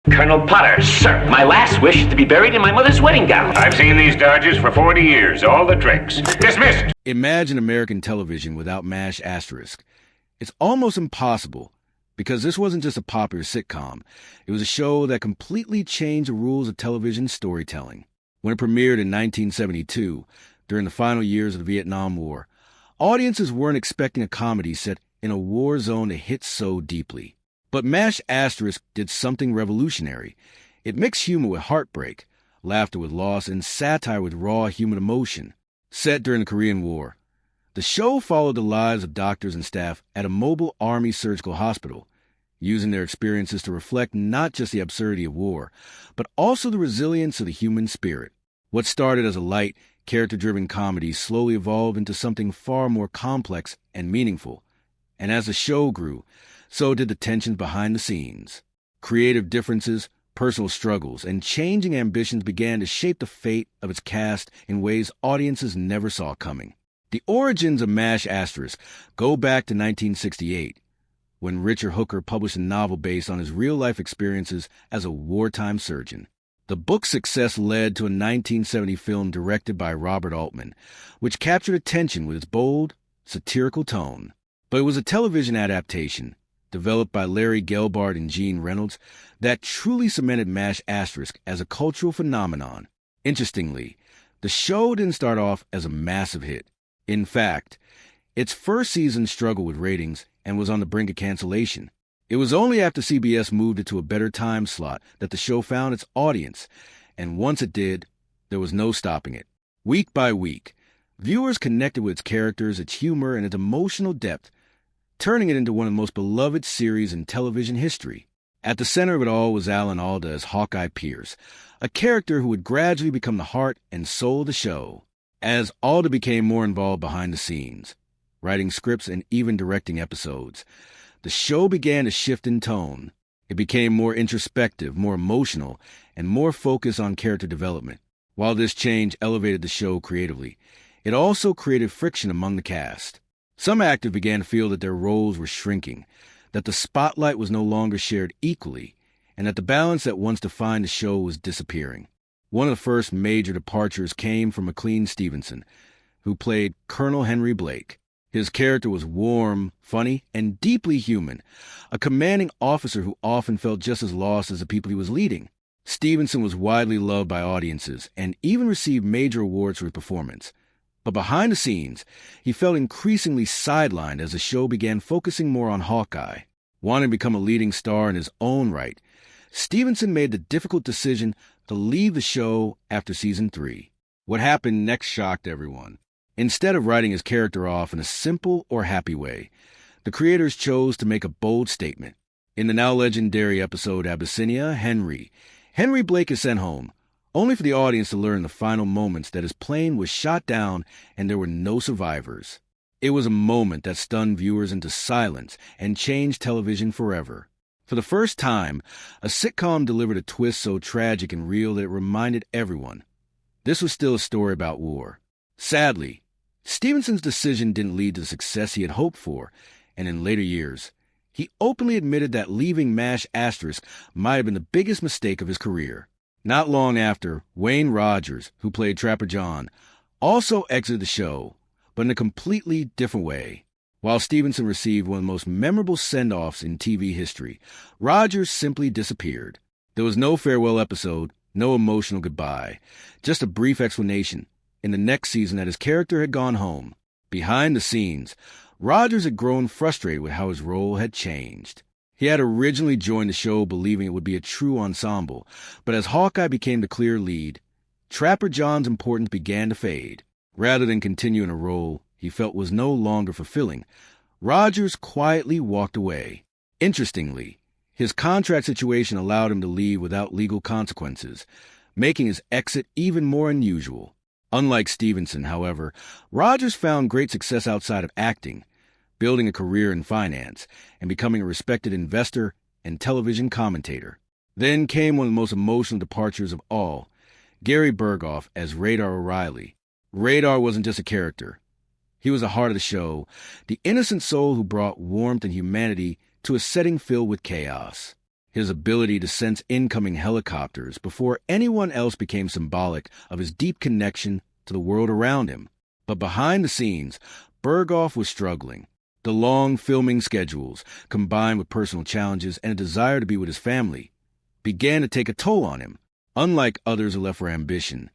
Colonel Potter, sir, my last wish is to be buried in my mother's wedding gown. I've seen these Dodgers for 40 years, all the tricks. Dismissed! Imagine American television without MASH asterisk. It's almost impossible, because this wasn't just a popular sitcom. It was a show that completely changed the rules of television storytelling. When it premiered in 1972, during the final years of the Vietnam War, audiences weren't expecting a comedy set in a war zone to hit so deeply. But MASH asterisk did something revolutionary. It mixed humor with heartbreak, laughter with loss, and satire with raw human emotion. Set during the Korean War, the show followed the lives of doctors and staff at a mobile Army surgical hospital, using their experiences to reflect not just the absurdity of war, but also the resilience of the human spirit. What started as a light, character-driven comedy slowly evolved into something far more complex and meaningful. And as the show grew, so did the tensions behind the scenes. Creative differences, personal struggles, and changing ambitions began to shape the fate of its cast in ways audiences never saw coming. The origins of MASH asterisk go back to 1968, when Richard Hooker published a novel based on his real-life experiences as a wartime surgeon. The book's success led to a 1970 film directed by Robert Altman, which captured attention with its bold, satirical tone. But it was a television adaptation, developed by Larry Gelbart and Gene Reynolds, that truly cemented MASH asterisk as a cultural phenomenon. Interestingly, the show didn't start off as a massive hit. In fact, its first season struggled with ratings and was on the brink of cancellation. It was only after CBS moved it to a better time slot that the show found its audience, and once it did, there was no stopping it. Week by week, viewers connected with its characters, its humor, and its emotional depth, turning it into one of the most beloved series in television history. At the center of it all was Alan Alda as Hawkeye Pierce, a character who would gradually become the heart and soul of the show. As Alda became more involved behind the scenes, writing scripts and even directing episodes, the show began to shift in tone. It became more introspective, more emotional, and more focused on character development. While this change elevated the show creatively, it also created friction among the cast. Some actors began to feel that their roles were shrinking, that the spotlight was no longer shared equally, and that the balance that once defined the show was disappearing. One of the first major departures came from McLean Stevenson, who played Colonel Henry Blake. His character was warm, funny, and deeply human, a commanding officer who often felt just as lost as the people he was leading. Stevenson was widely loved by audiences and even received major awards for his performance. But behind the scenes, he felt increasingly sidelined as the show began focusing more on Hawkeye. Wanting to become a leading star in his own right, Stevenson made the difficult decision to leave the show after season 3. What happened next shocked everyone. Instead of writing his character off in a simple or happy way, the creators chose to make a bold statement. In the now legendary episode Abyssinia, Henry Blake is sent home, only for the audience to learn the final moments that his plane was shot down and there were no survivors. It was a moment that stunned viewers into silence and changed television forever. For the first time, a sitcom delivered a twist so tragic and real that it reminded everyone. This was still a story about war. Sadly, Stevenson's decision didn't lead to the success he had hoped for, and in later years, he openly admitted that leaving MASH asterisk might have been the biggest mistake of his career. Not long after, Wayne Rogers, who played Trapper John, also exited the show, but in a completely different way. While Stevenson received one of the most memorable send-offs in TV history, Rogers simply disappeared. There was no farewell episode, no emotional goodbye, just a brief explanation in the next season that his character had gone home. Behind the scenes, Rogers had grown frustrated with how his role had changed. He had originally joined the show believing it would be a true ensemble, but as Hawkeye became the clear lead, Trapper John's importance began to fade. Rather than continue in a role he felt was no longer fulfilling, Rogers quietly walked away. Interestingly, his contract situation allowed him to leave without legal consequences, making his exit even more unusual. Unlike Stevenson, however, Rogers found great success outside of acting, building a career in finance, and becoming a respected investor and television commentator. Then came one of the most emotional departures of all, Gary Burghoff as Radar O'Reilly. Radar wasn't just a character. He was the heart of the show, the innocent soul who brought warmth and humanity to a setting filled with chaos. His ability to sense incoming helicopters before anyone else became symbolic of his deep connection to the world around him. But behind the scenes, Burghoff was struggling. The long filming schedules, combined with personal challenges and a desire to be with his family, began to take a toll on him. Unlike others who left for ambition,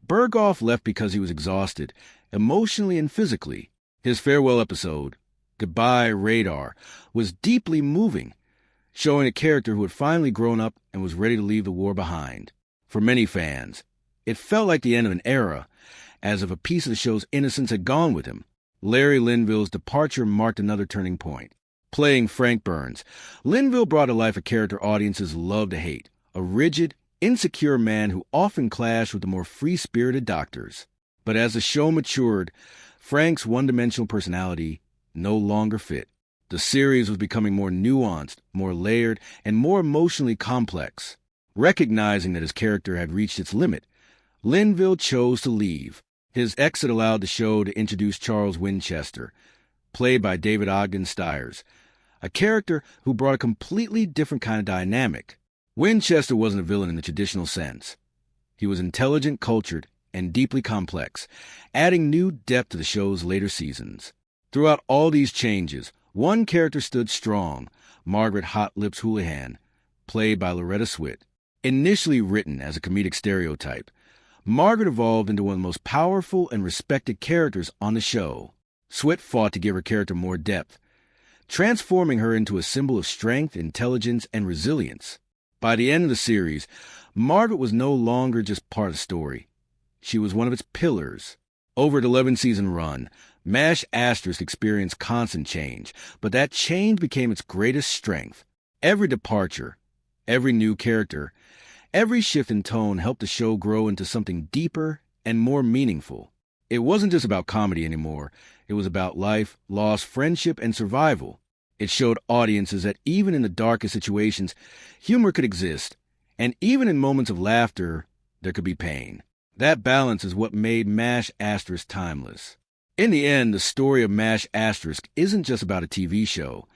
Burghoff left because he was exhausted, emotionally and physically. His farewell episode, Goodbye Radar, was deeply moving, showing a character who had finally grown up and was ready to leave the war behind. For many fans, it felt like the end of an era, as if a piece of the show's innocence had gone with him. Larry Linville's departure marked another turning point. Playing Frank Burns, Linville brought to life a character audiences loved to hate, a rigid, insecure man who often clashed with the more free-spirited doctors. But as the show matured, Frank's one-dimensional personality no longer fit. The series was becoming more nuanced, more layered, and more emotionally complex. Recognizing that his character had reached its limit, Linville chose to leave. His exit allowed the show to introduce Charles Winchester, played by David Ogden Stiers, a character who brought a completely different kind of dynamic. Winchester wasn't a villain in the traditional sense. He was intelligent, cultured, and deeply complex, adding new depth to the show's later seasons. Throughout all these changes, one character stood strong, Margaret Hot Lips Houlihan, played by Loretta Swit. Initially written as a comedic stereotype, Margaret evolved into one of the most powerful and respected characters on the show. Swit fought to give her character more depth, transforming her into a symbol of strength, intelligence, and resilience. By the end of the series, Margaret was no longer just part of the story. She was one of its pillars. Over an 11-season run, MASH experienced constant change, but that change became its greatest strength. Every departure, every new character, every shift in tone helped the show grow into something deeper and more meaningful. It wasn't just about comedy anymore. It was about life, loss, friendship, and survival. It showed audiences that even in the darkest situations, humor could exist, and even in moments of laughter, there could be pain. That balance is what made MASH timeless. In the end, the story of MASH isn't just about a TV show.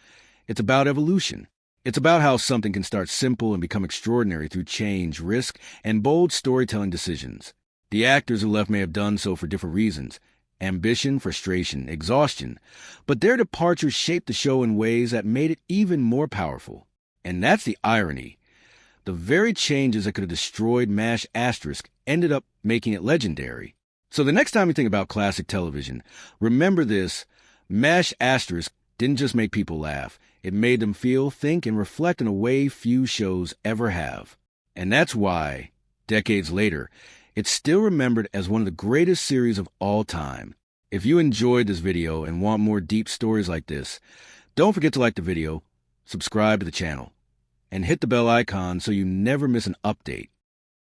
It's about evolution. It's about how something can start simple and become extraordinary through change, risk, and bold storytelling decisions. The actors who left may have done so for different reasons: ambition, frustration, exhaustion. But their departures shaped the show in ways that made it even more powerful. And that's the irony. The very changes that could have destroyed MASH ended up making it legendary. So the next time you think about classic television, remember this: MASH didn't just make people laugh. It made them feel, think, and reflect in a way few shows ever have. And that's why, decades later, it's still remembered as one of the greatest series of all time. If you enjoyed this video and want more deep stories like this, don't forget to like the video, subscribe to the channel, and hit the bell icon so you never miss an update.